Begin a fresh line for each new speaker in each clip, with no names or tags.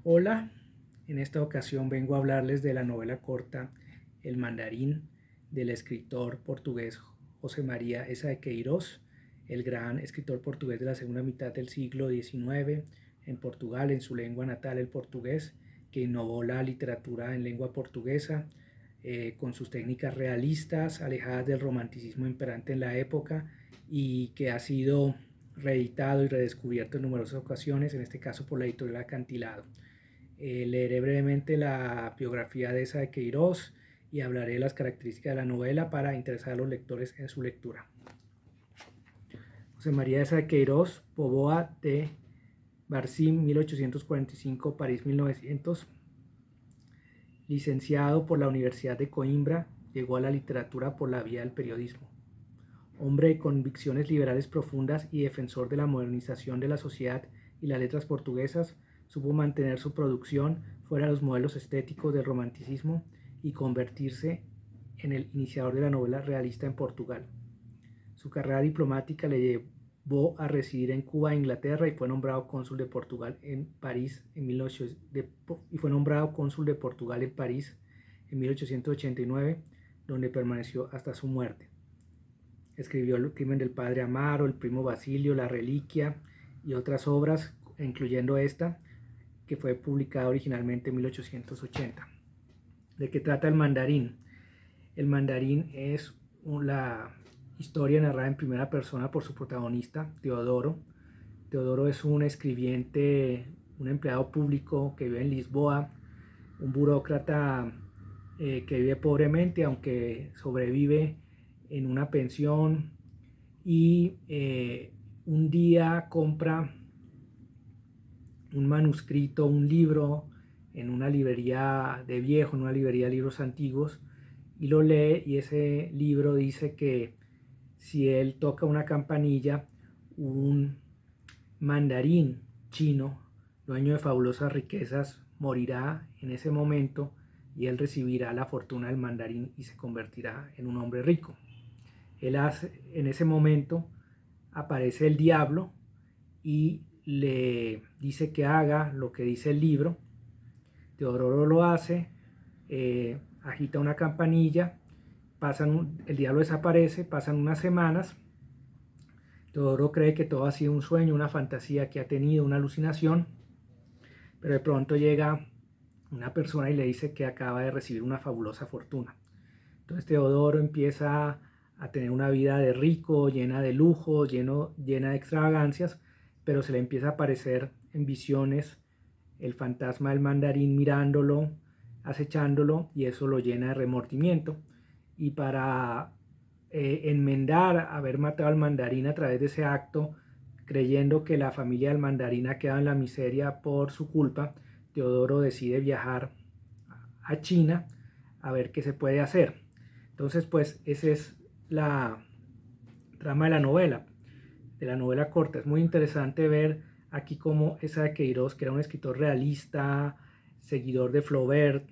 Hola, en esta ocasión vengo a hablarles de la novela corta El Mandarín del escritor portugués José María Eza de Queiroz, el gran escritor portugués de la segunda mitad del siglo XIX en Portugal, en su lengua natal, el portugués, que innovó la literatura en lengua portuguesa con sus técnicas realistas, alejadas del romanticismo imperante en la época y que ha sido reeditado y redescubierto en numerosas ocasiones, en este caso por la editorial Acantilado. Leeré brevemente la biografía de Eza de Queiroz y hablaré de las características de la novela para interesar a los lectores en su lectura. José María Eza de Queiroz, Póvoa de Barcim, 1845, París 1900. Licenciado por la Universidad de Coimbra, llegó a la literatura por la vía del periodismo. Hombre de convicciones liberales profundas y defensor de la modernización de la sociedad y las letras portuguesas, supo mantener su producción fuera de los modelos estéticos del romanticismo y convertirse en el iniciador de la novela realista en Portugal. Su carrera diplomática le llevó a residir en Cuba e Inglaterra y fue nombrado cónsul de Portugal en París en 1889, donde permaneció hasta su muerte. Escribió El crimen del padre Amaro, El primo Basilio, La reliquia y otras obras, incluyendo esta, que fue publicada originalmente en 1880. ¿De qué trata El Mandarín? El Mandarín es la historia narrada en primera persona por su protagonista, Teodoro. Teodoro es un escribiente, un empleado público que vive en Lisboa, un burócrata que vive pobremente, aunque sobrevive en una pensión, y un día compra un manuscrito, un libro en una librería de viejo, en una librería de libros antiguos, y lo lee, y ese libro dice que si él toca una campanilla, un mandarín chino, dueño de fabulosas riquezas, morirá en ese momento y él recibirá la fortuna del mandarín y se convertirá en un hombre rico. En ese momento aparece el diablo y le dice que haga lo que dice el libro. Teodoro lo hace, agita una campanilla, el diablo desaparece, pasan unas semanas. Teodoro cree que todo ha sido un sueño, una fantasía que ha tenido, una alucinación, pero de pronto llega una persona y le dice que acaba de recibir una fabulosa fortuna. Entonces Teodoro empieza a tener una vida de rico, llena de lujos, llena de extravagancias, pero se le empieza a aparecer en visiones el fantasma del mandarín mirándolo, acechándolo, y eso lo llena de remordimiento. Y para enmendar haber matado al mandarín a través de ese acto, creyendo que la familia del mandarín ha quedado en la miseria por su culpa, Teodoro decide viajar a China a ver qué se puede hacer. Entonces, pues, esa es la trama de la novela corta. Es muy interesante ver aquí cómo Eza de Queiroz, que era un escritor realista, seguidor de Flaubert,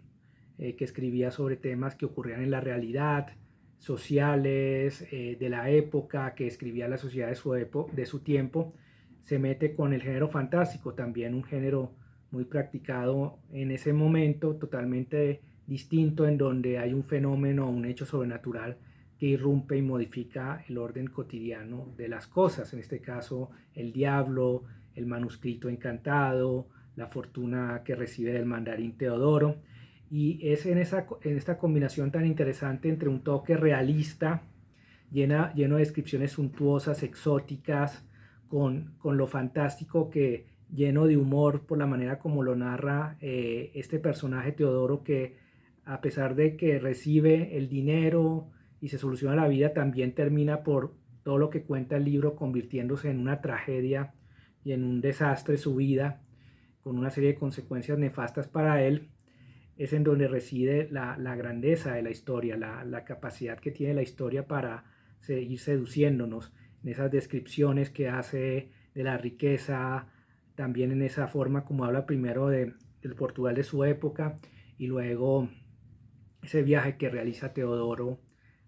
que escribía sobre temas que ocurrían en la realidad, sociales, de la época, que escribía la sociedad de su tiempo, se mete con el género fantástico, también un género muy practicado en ese momento, totalmente distinto, en donde hay un fenómeno, un hecho sobrenatural que irrumpe y modifica el orden cotidiano de las cosas, en este caso el diablo, el manuscrito encantado, la fortuna que recibe del mandarín Teodoro, y es en esta combinación tan interesante entre un toque realista, lleno de descripciones suntuosas, exóticas, con lo fantástico, que lleno de humor por la manera como lo narra este personaje Teodoro, que a pesar de que recibe el dinero y se soluciona la vida, también termina, por todo lo que cuenta el libro, convirtiéndose en una tragedia y en un desastre su vida, con una serie de consecuencias nefastas para él. Es en donde reside la grandeza de la historia, la capacidad que tiene la historia para seguir seduciéndonos, en esas descripciones que hace de la riqueza, también en esa forma como habla primero del Portugal de su época, y luego ese viaje que realiza Teodoro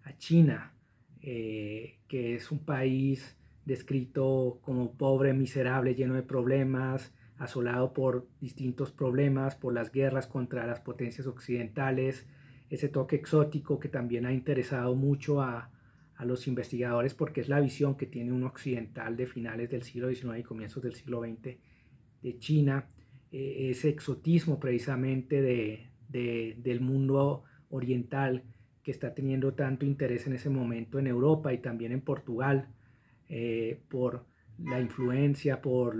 a China, que es un país descrito como pobre, miserable, lleno de problemas, asolado por distintos problemas, por las guerras contra las potencias occidentales, ese toque exótico que también ha interesado mucho a los investigadores porque es la visión que tiene un occidental de finales del siglo XIX y comienzos del siglo XX de China, ese exotismo precisamente del mundo oriental que está teniendo tanto interés en ese momento en Europa y también en Portugal, por la influencia, por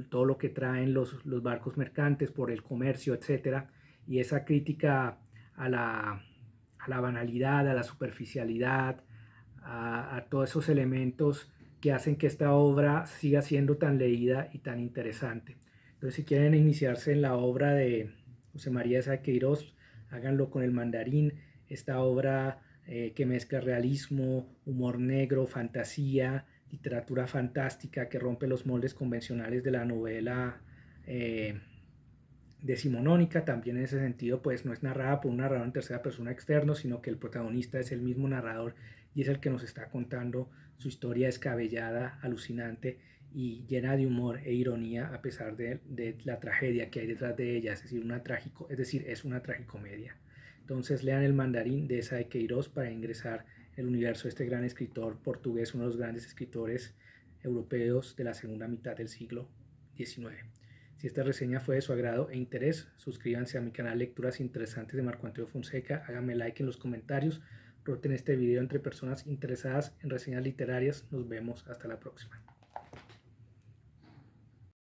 todo lo que traen los barcos mercantes, por el comercio, etcétera, y esa crítica a la banalidad, a la superficialidad, a todos esos elementos que hacen que esta obra siga siendo tan leída y tan interesante. Entonces, si quieren iniciarse en la obra de José María de Queiroz, háganlo con el Mandarín, esta obra que mezcla realismo, humor negro, fantasía, literatura fantástica que rompe los moldes convencionales de la novela decimonónica. También en ese sentido pues no es narrada por un narrador en tercera persona externo, sino que el protagonista es el mismo narrador y es el que nos está contando su historia descabellada, alucinante y llena de humor e ironía a pesar de la tragedia que hay detrás de ella, es una tragicomedia. Entonces lean El Mandarín de Esa de Queiroz para ingresar el universo de este gran escritor portugués, uno de los grandes escritores europeos de la segunda mitad del siglo XIX. Si esta reseña fue de su agrado e interés, suscríbanse a mi canal Lecturas Interesantes de Marco Antonio Fonseca, háganme like en los comentarios, roten este video entre personas interesadas en reseñas literarias, nos vemos hasta la próxima.